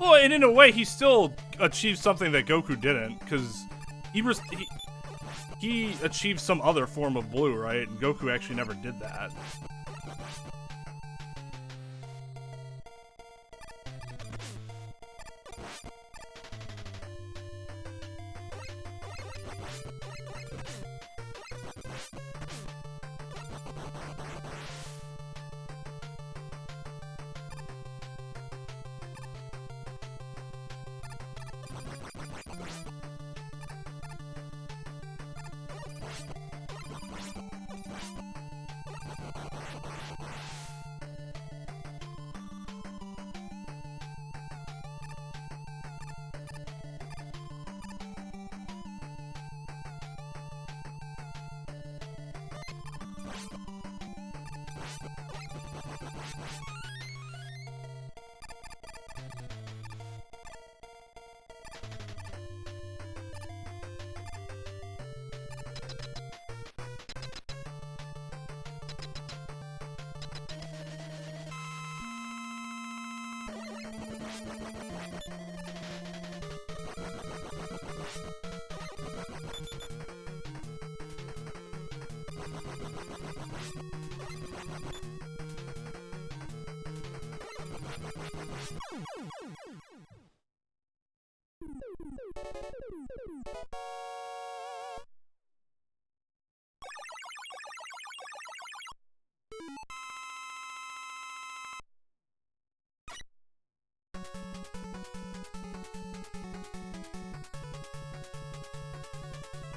Well, and in a way, he still achieved something that Goku didn't, because he achieved some other form of blue, right? And Goku actually never did that.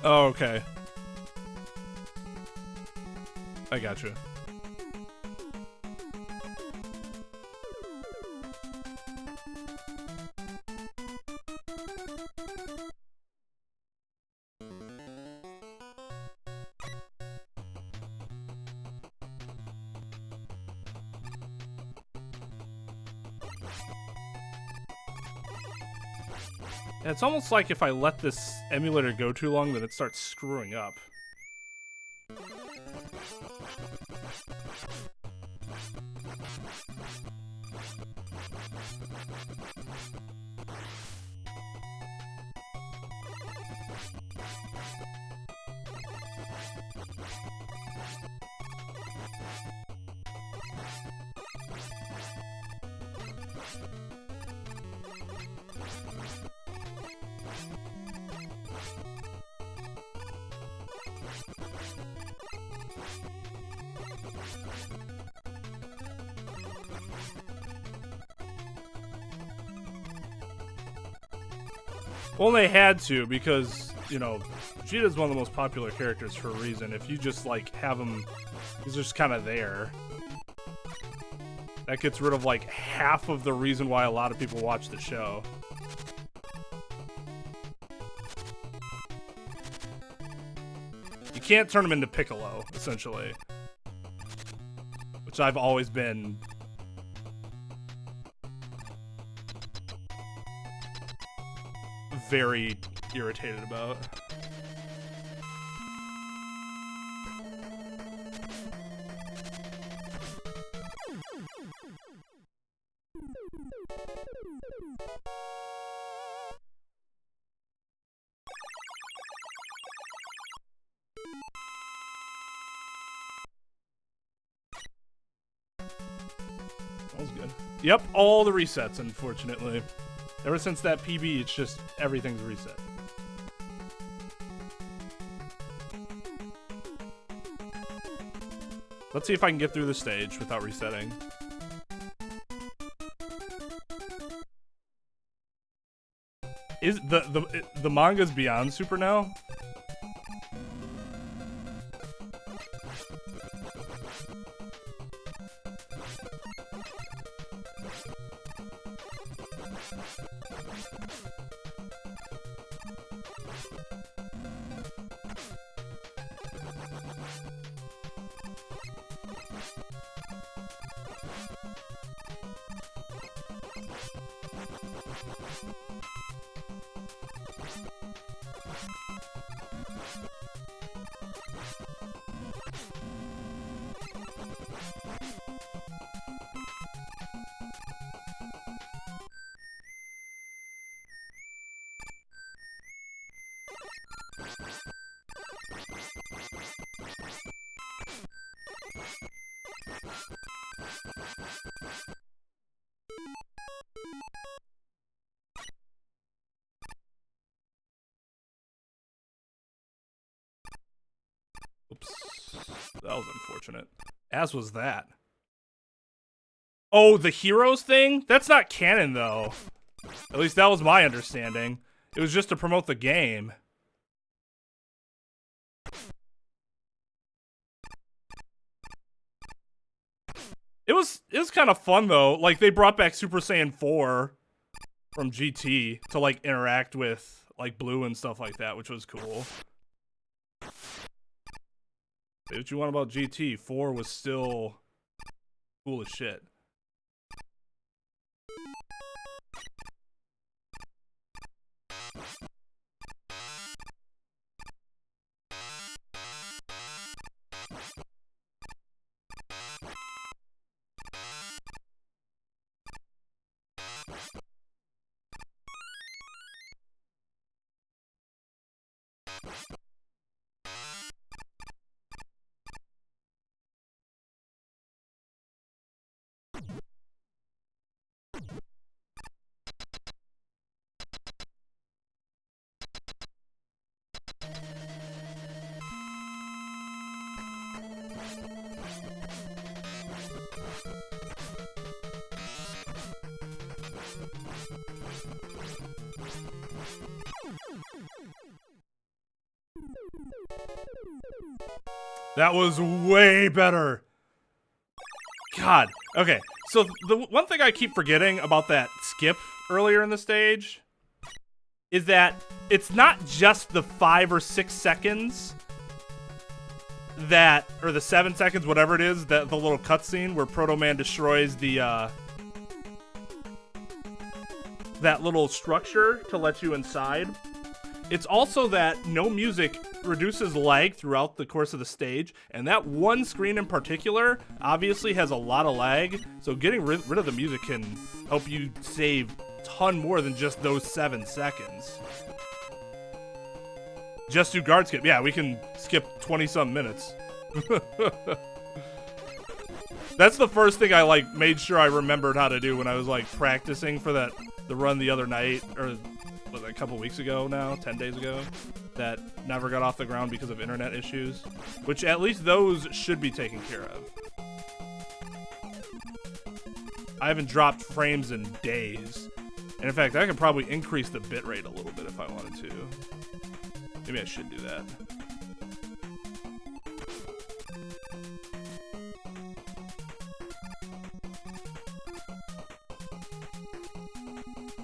Oh, okay. I gotcha. Yeah, it's almost like if I let this emulator go too long, then it starts screwing up. Well, they had to, because, you know, Vegeta's one of the most popular characters for a reason. If you just, like, have him, he's just kind of there. That gets rid of, like, half of the reason why a lot of people watch the show. You can't turn him into Piccolo, essentially. Which I've always been very irritated about. That was good. Yep, all the resets, unfortunately. Ever since that PB, it's just everything's reset. Let's see if I can get through the stage without resetting. Is the manga's beyond Super now? Whoops. That was unfortunate. As was that. Oh, the heroes thing? That's not canon, though. At least that was my understanding. It was just to promote the game. It was kind of fun, though. Like, they brought back Super Saiyan 4 from GT to, like, interact with, like, Blue and stuff like that, which was cool. Say what you want about GT. 4 was still cool as shit. That was way better. God. Okay, so the one thing I keep forgetting about that skip earlier in the stage is that it's not just the 5 or 6 seconds that, or the 7 seconds, whatever it is, that the little cutscene where Proto Man destroys the, that little structure to let you inside. It's also that no music reduces lag throughout the course of the stage, and that one screen in particular obviously has a lot of lag, so getting rid of the music can help you save a ton more than just those 7 seconds. Just do guard skip. Yeah, we can skip 20-some minutes. That's the first thing I, like, made sure I remembered how to do when I was, like, practicing for the run the other night, or was it a couple weeks ago now, 10 days ago, that never got off the ground because of internet issues, which at least those should be taken care of. I haven't dropped frames in days, and in fact, I could probably increase the bitrate a little bit if I wanted to. Maybe I should do that.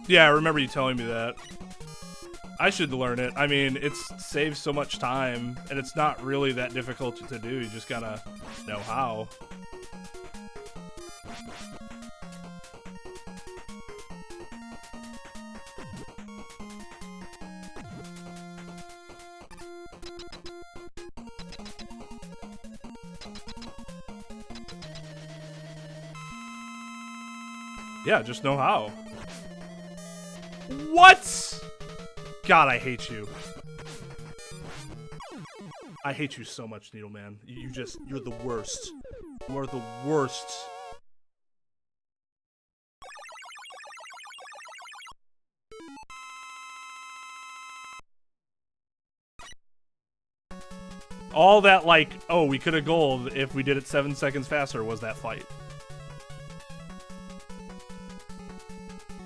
Yeah, I remember you telling me that. I should learn it. I mean, it saves so much time, and it's not really that difficult to do. You just gotta know how. Yeah, just know how. What? God, I hate you. I hate you so much, Needleman. You're the worst. You are the worst. All that, like, oh, we could have gold if we did it 7 seconds faster was that fight.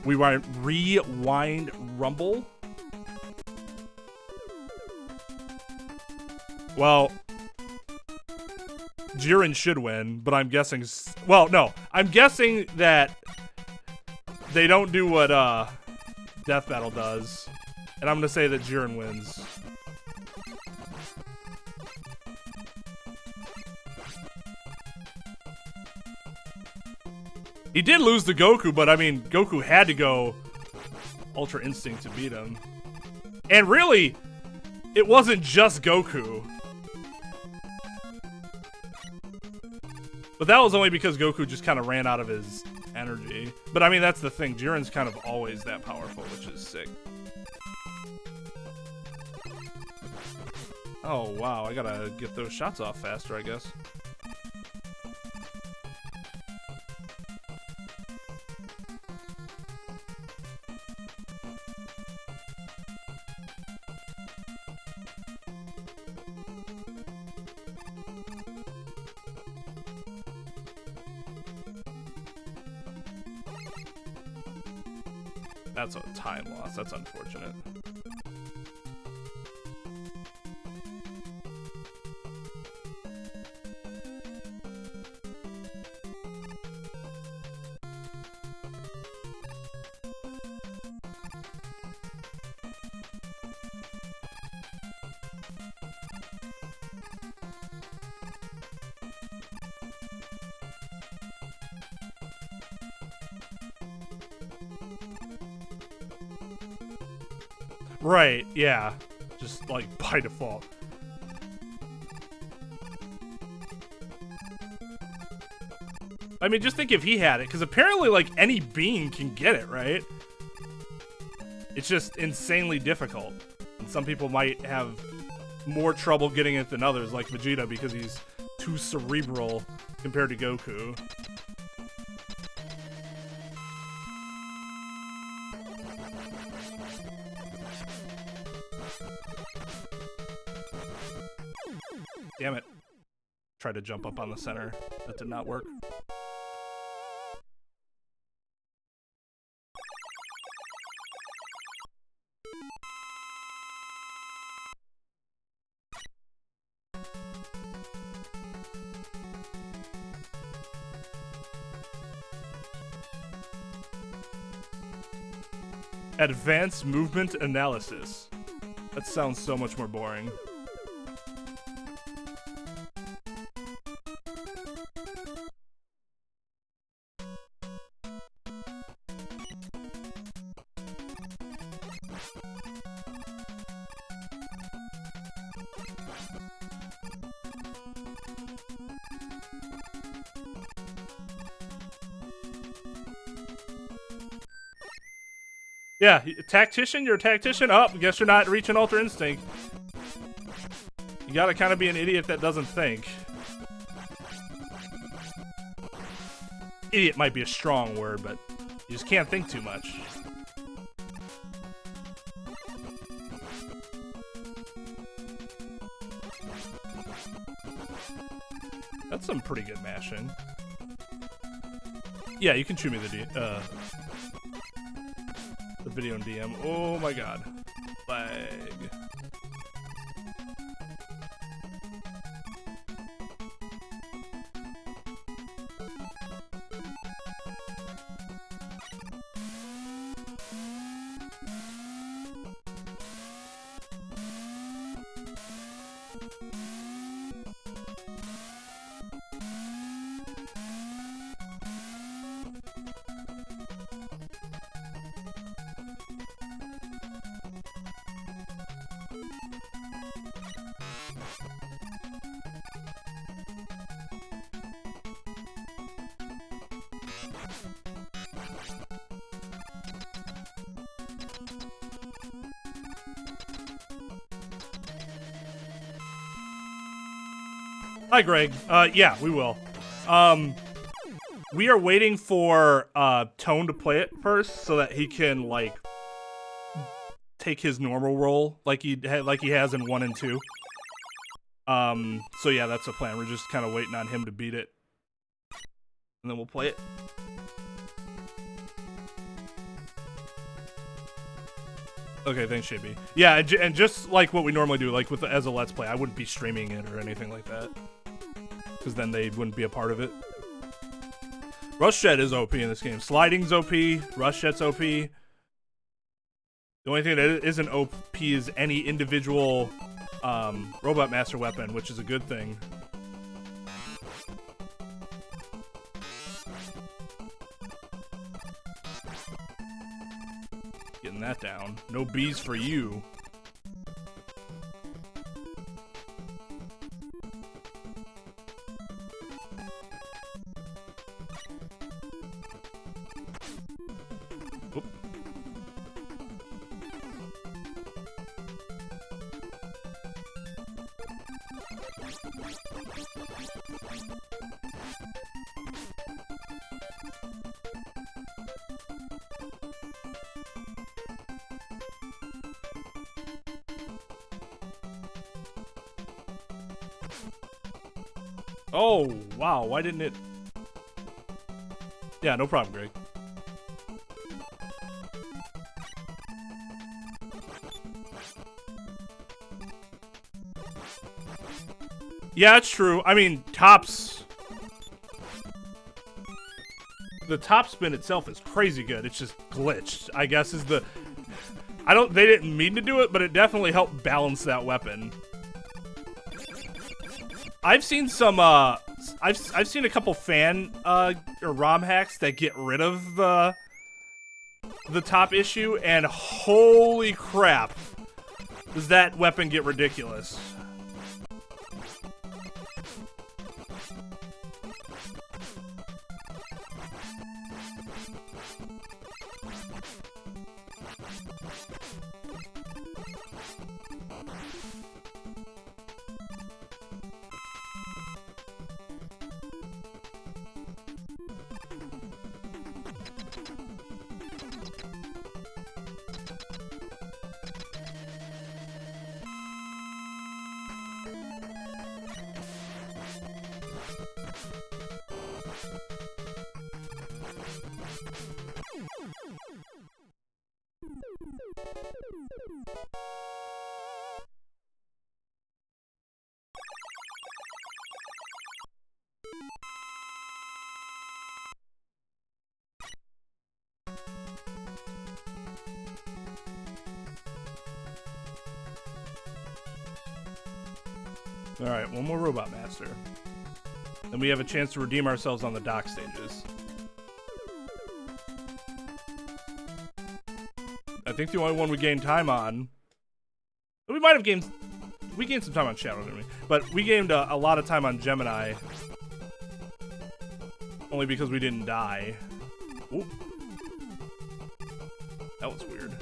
We rewind rumble. Well, Jiren should win, but I'm guessing... Well, no. I'm guessing that they don't do what Death Battle does, and I'm going to say that Jiren wins. He did lose to Goku, but I mean, Goku had to go Ultra Instinct to beat him. And really, it wasn't just Goku. But that was only because Goku just kind of ran out of his energy. But I mean, that's the thing. Jiren's kind of always that powerful, which is sick. Oh, wow. I gotta get those shots off faster, I guess. That's a time loss. That's unfortunate. Right, yeah. Just like by default. I mean, just think if he had it, because apparently, like, any being can get it, right? It's just insanely difficult. And some people might have more trouble getting it than others, like Vegeta, because he's too cerebral compared to Goku. Damn it. Tried to jump up on the center. That did not work. Advanced movement analysis. That sounds so much more boring. Yeah, tactician? You're a tactician? Oh, guess you're not reaching Ultra Instinct. You gotta kind of be an idiot that doesn't think. Idiot might be a strong word, but you just can't think too much. That's some pretty good mashing. Yeah, you can shoot me the video in DM. Oh my god. Lag. Hi, Greg. Yeah, we will. We are waiting for Tone to play it first, so that he can like take his normal role, like he has in 1 and 2. So yeah, that's the plan. We're just kind of waiting on him to beat it, and then we'll play it. Okay, thanks, JB. Yeah, and just like what we normally do, like with as a Let's Play, I wouldn't be streaming it or anything like that, because then they wouldn't be a part of it. Rush Jet is OP in this game. Sliding's OP. Rush Jet's OP. The only thing that isn't OP is any individual Robot Master weapon, which is a good thing. Getting that down. No bees for you. Oop. Oh, wow, why didn't it... Yeah, no problem, Greg. Yeah, it's true. I mean, tops. The top spin itself is crazy good. It's just glitched, I guess, is the. They didn't mean to do it, but it definitely helped balance that weapon. I've seen some, I've seen a couple fan, or ROM hacks that get rid of the top issue, and holy crap, does that weapon get ridiculous. Alright, one more Robot Master. Then we have a chance to redeem ourselves on the dock stages. I think the only one we gained time on... We might have gained... We gained some time on Shadow, didn't we? But we gained a lot of time on Gemini. Only because we didn't die. Oop. That was weird.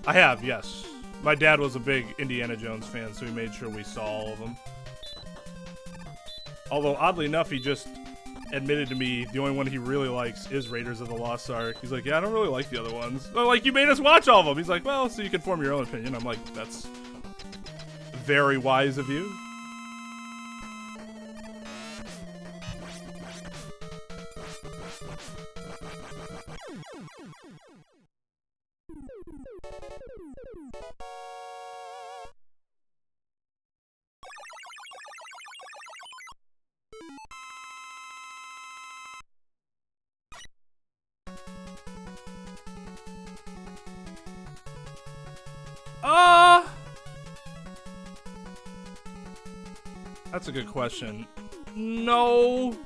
I have, yes. My dad was a big Indiana Jones fan, so he made sure we saw all of them. Although, oddly enough, he just admitted to me the only one he really likes is Raiders of the Lost Ark. He's like, yeah, I don't really like the other ones. I'm like, you made us watch all of them. He's like, well, so you can form your own opinion. I'm like, that's very wise of you. That's a good question. No.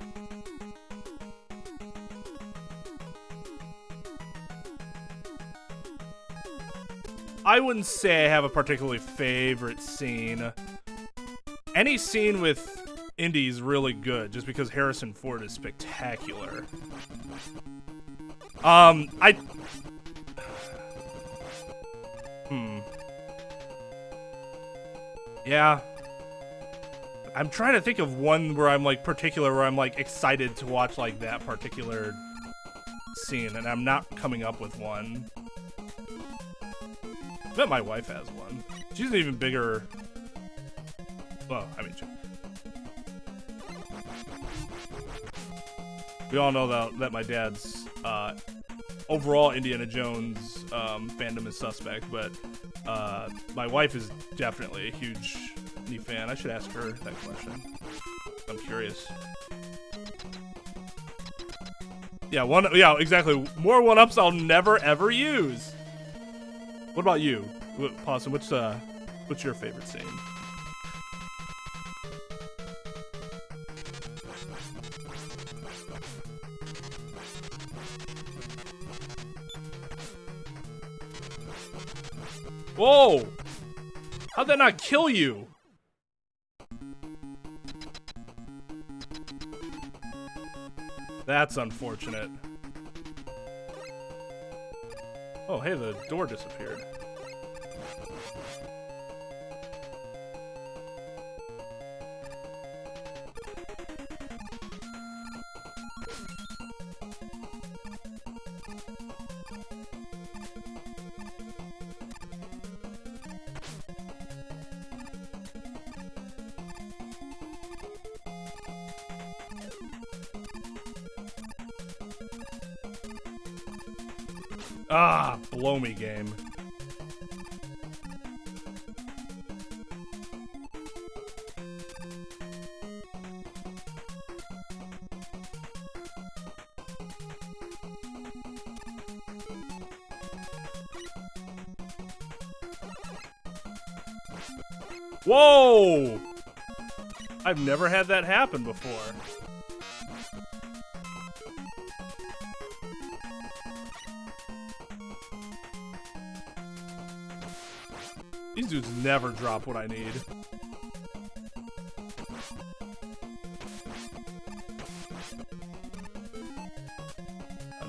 I wouldn't say I have a particularly favorite scene. Any scene with Indy is really good, just because Harrison Ford is spectacular. Yeah. I'm trying to think of one where I'm like where I'm like excited to watch like that particular scene, and I'm not coming up with one. I bet my wife has one. She's an even bigger. Well, I mean, we all know that my dad's overall Indiana Jones fandom is suspect, but my wife is definitely a huge fan. I should ask her that question. I'm curious. Yeah, exactly. More one-ups I'll never ever use. What about you, Possum? What's your favorite scene? Whoa! How'd that not kill you? That's unfortunate. Oh, hey, the door disappeared. Ah, blow me, game. Whoa! I've never had that happen before. These dudes never drop what I need.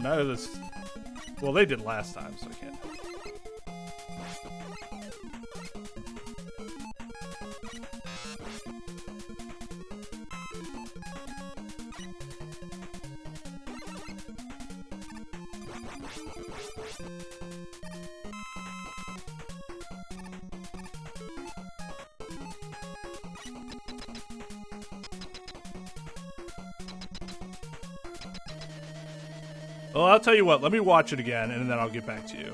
None of this... Well, they did last time, so I can't. Well, I'll tell you what, let me watch it again, and then I'll get back to you.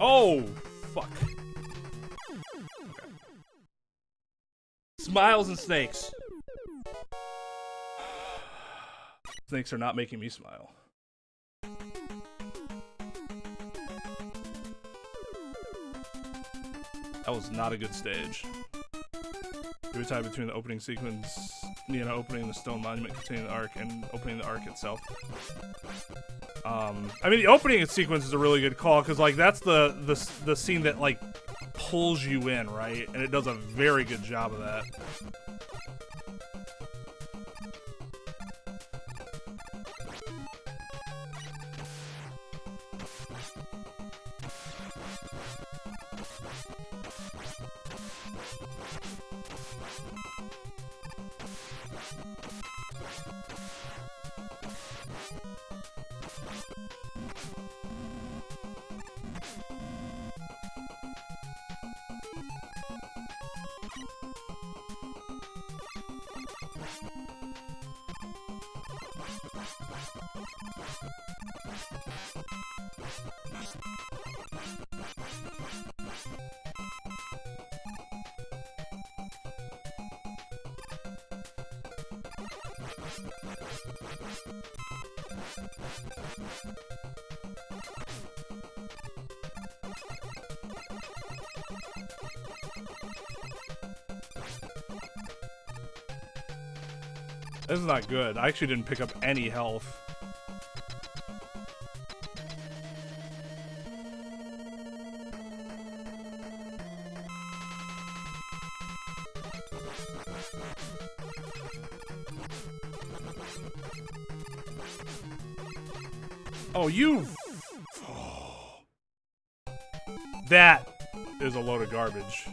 Oh, fuck. Okay. Smiles and snakes. Snakes are not making me smile. That was not a good stage. Give a time between the opening sequence, opening the stone monument containing the ark and opening the ark itself. I mean, the opening sequence is a really good call because, like, that's the scene that, like, pulls you in, right? And it does a very good job of that. This is not good. I actually didn't pick up any health. Oh, you... That is a load of garbage.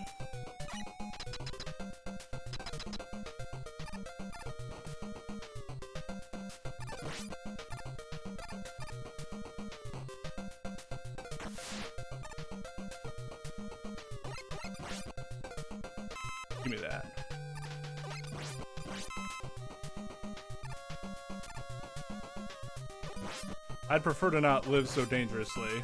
Give me that. I'd prefer to not live so dangerously.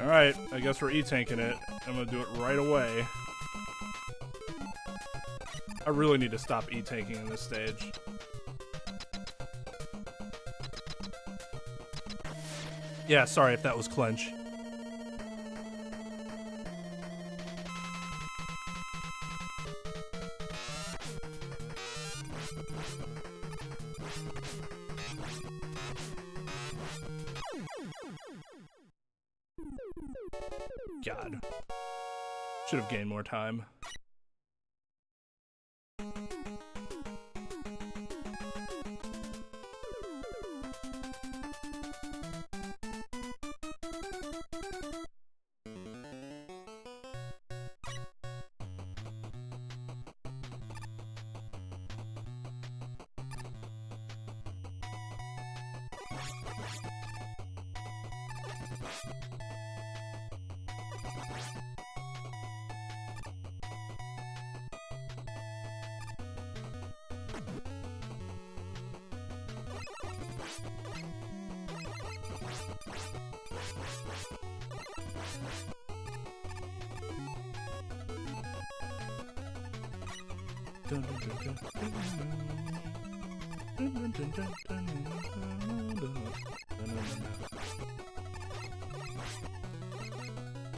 Alright, I guess we're E-tanking it. I'm gonna do it right away. I really need to stop E-tanking in this stage. Yeah, sorry if that was clench. God. Should have gained more time.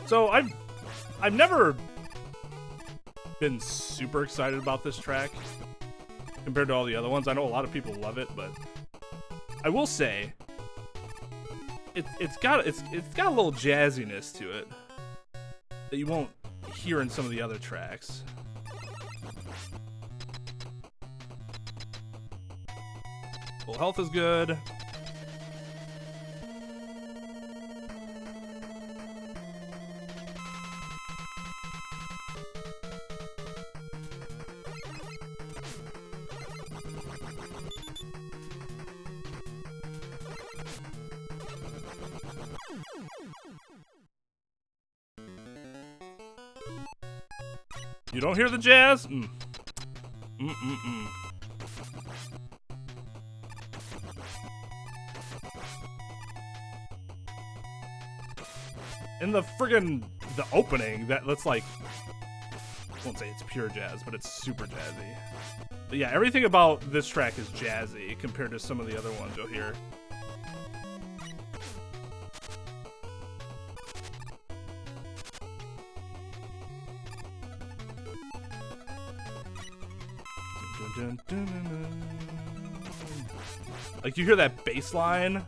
So I've never been super excited about this track compared to all the other ones. I know a lot of people love it, but I will say it's got a little jazziness to it that you won't hear in some of the other tracks. Full health is good. You don't hear the jazz? In the the opening, that's like, I won't say it's pure jazz, but it's super jazzy. But yeah, everything about this track is jazzy compared to some of the other ones you'll hear. Like, you hear that bass line?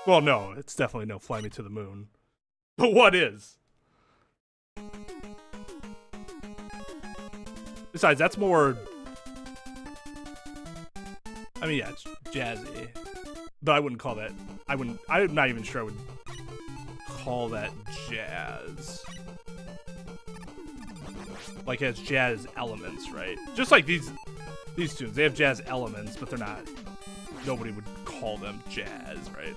Well, no, it's definitely no Fly Me to the Moon. But what is? Besides, that's more... I mean, yeah, it's jazzy. But I wouldn't call that... I'm not even sure I would call that jazz. Like, it has jazz elements, right? Just like these tunes, they have jazz elements, but they're not... Nobody would call them jazz, right?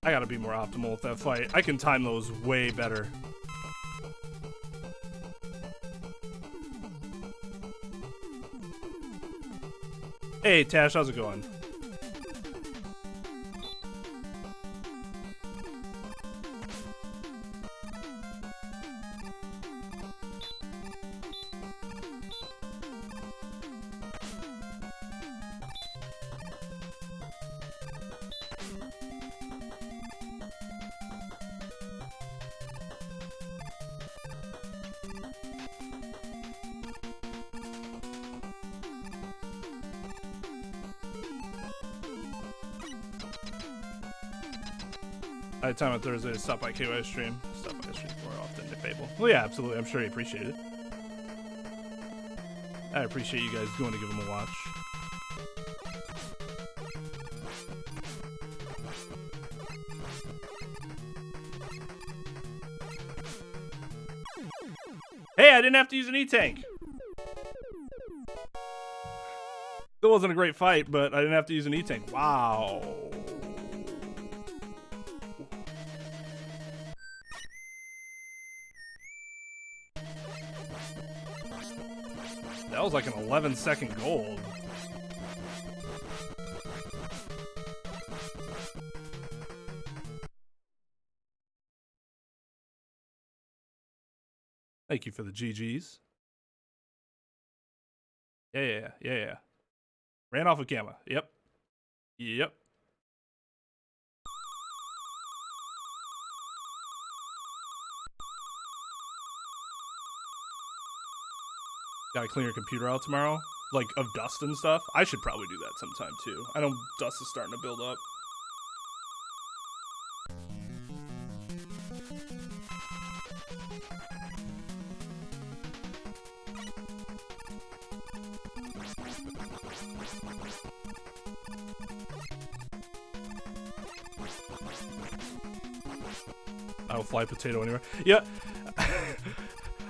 I gotta be more optimal with that fight. I can time those way better. Hey, Tash, how's it going? I had time on Thursday to stop by KY stream. Stop by stream more often if able. Well, yeah, absolutely. I'm sure he appreciated it. I appreciate you guys going to give him a watch. Hey, I didn't have to use an E-Tank. It wasn't a great fight, but I didn't have to use an E-Tank. Wow. That was like an 11-second gold. Thank you for the GGs. Yeah. Ran off of Gamma. Yep. Gotta clean your computer out tomorrow? Like, of dust and stuff? I should probably do that sometime, too. I know dust is starting to build up. I will fly potato anywhere. Yeah.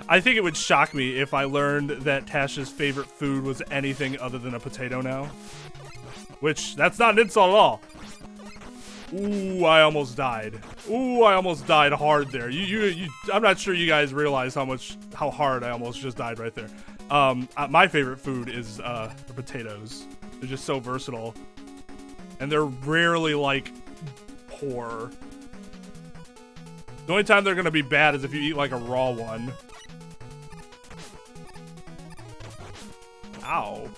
I think it would shock me if I learned that Tasha's favorite food was anything other than a potato now. Which, that's not an insult at all. Ooh, I almost died. Ooh, I almost died hard there. I'm not sure you guys realize how hard I almost just died right there. My favorite food is the potatoes. They're just so versatile. And they're rarely, like, poor. The only time they're gonna be bad is if you eat, like, a raw one. Ow.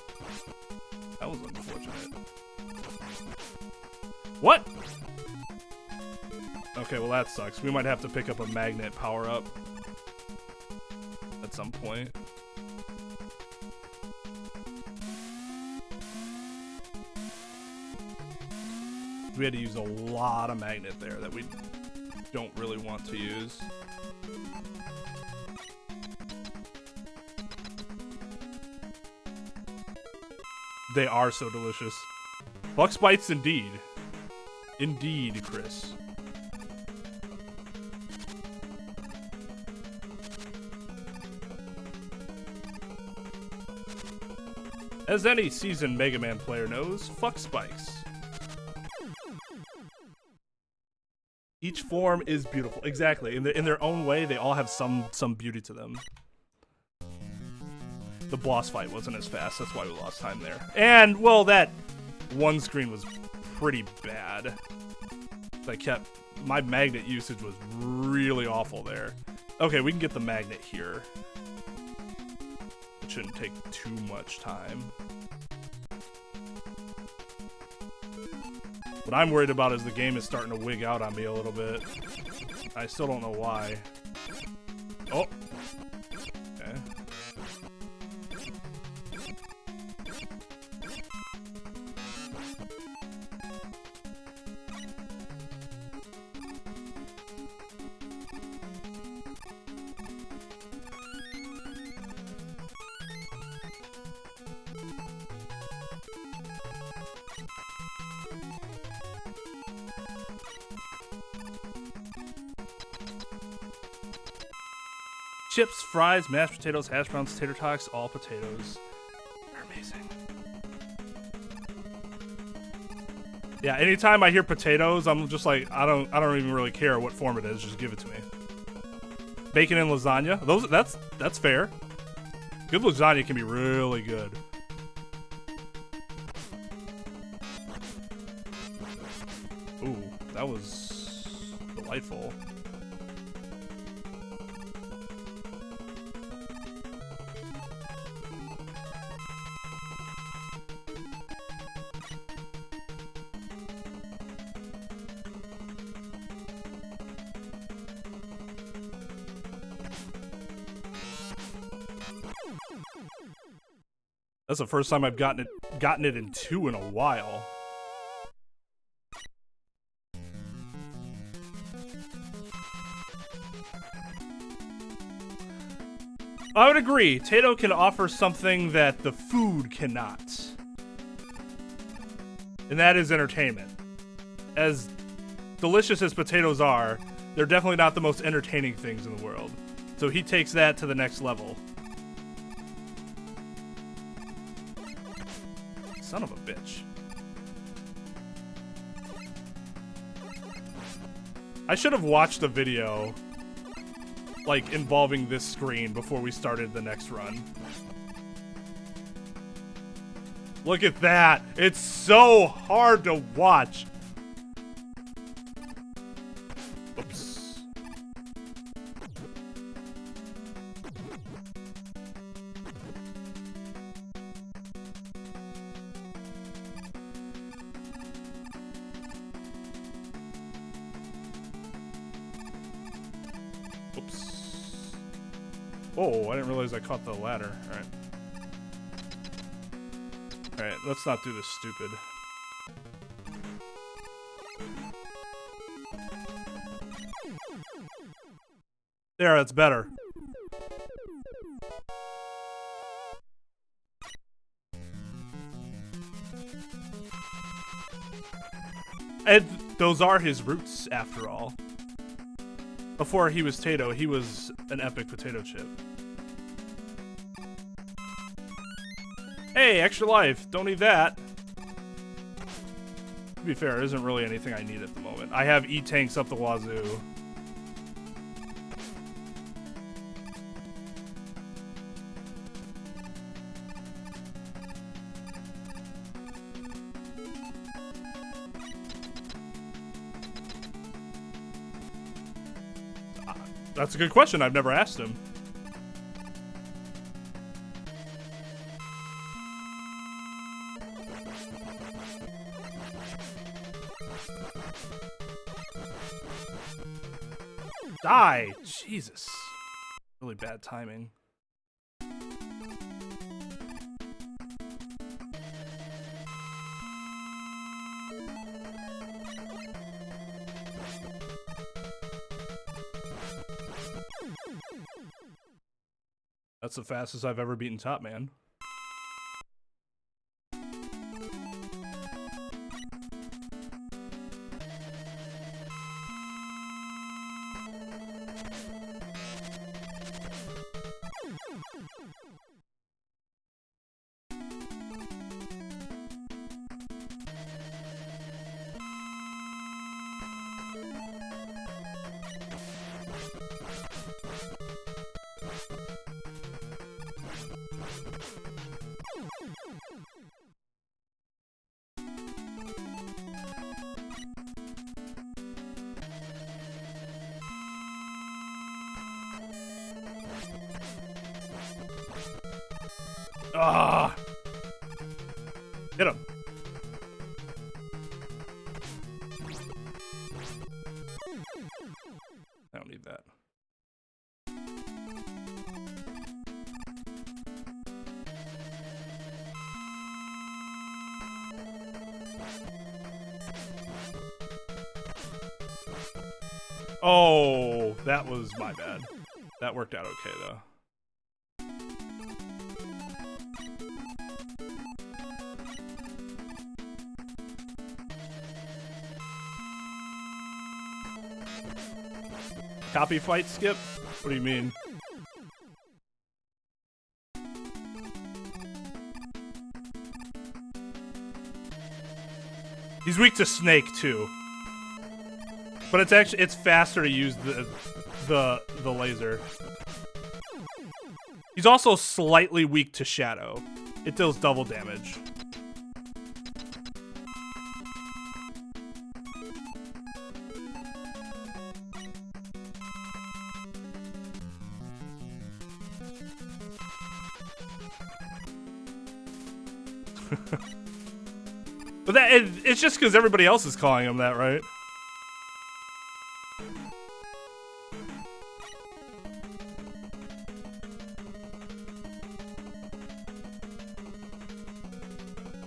That was unfortunate. What? Okay, well that sucks. We might have to pick up a magnet power-up at some point. We had to use a lot of magnet there that we don't really want to use. They are so delicious. Bucks bites indeed. Indeed, Chris. As any seasoned Mega Man player knows, fuck spikes. Each form is beautiful. Exactly. In their own way, they all have some beauty to them. The boss fight wasn't as fast. That's why we lost time there. And, well, that one screen was pretty bad. My magnet usage was really awful there. Okay, we can get the magnet here. It shouldn't take too much time. What I'm worried about is the game is starting to wig out on me a little bit. I still don't know why. Oh. Okay. Chips, fries, mashed potatoes, hash browns, tater tots, all potatoes. They're amazing. Yeah, anytime I hear potatoes, I'm just like, I don't even really care what form it is, just give it to me. Bacon and lasagna. That's fair. Good lasagna can be really good. Ooh, that was delightful. That's the first time I've gotten it in 2 in a while. I would agree. Tato can offer something that the food cannot. And that is entertainment. As delicious as potatoes are, they're definitely not the most entertaining things in the world. So he takes that to the next level. Son of a bitch. I should have watched a video like involving this screen before we started the next run. Look at that. It's so hard to watch. Oops. Oops. Oh, I didn't realize I caught the ladder. All right. Alright, let's not do this stupid. There, that's better. And those are his roots, after all. Before he was Tato, he was an epic potato chip. Hey, extra life. Don't need that. To be fair, there isn't really anything I need at the moment. I have E-tanks up the wazoo. That's a good question. I've never asked him. Die! Jesus. Really bad timing. That's the fastest I've ever beaten Top Man. Ah! Hit him. I don't need that. Oh, that was my bad. That worked out okay, though. Copy fight skip? What do you mean? He's weak to Snake too. But it's faster to use the laser. He's also slightly weak to Shadow. It deals double damage. But it's just because everybody else is calling him that, right?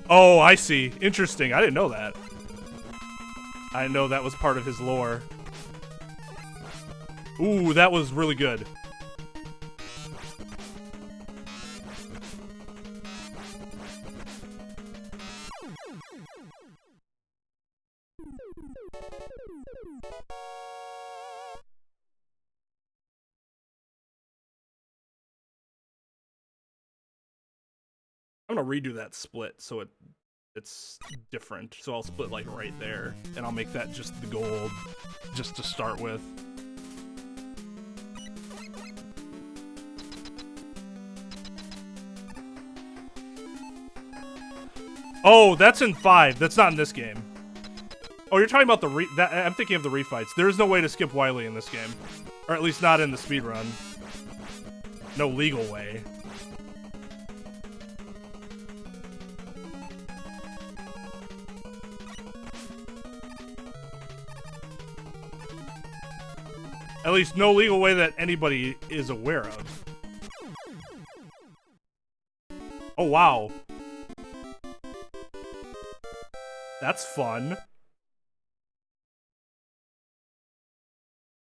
Oh, I see. Interesting. I didn't know that. I didn't know that was part of his lore. Ooh, that was really good. I'm gonna redo that split so it's different. So I'll split like right there, and I'll make that just the gold, just to start with. Oh, that's in 5. That's not in this game. Oh, you're talking about the I'm thinking of the refights. There is no way to skip Wily in this game, or at least not in the speedrun. No legal way. At least no legal way that anybody is aware of. Oh, wow. That's fun.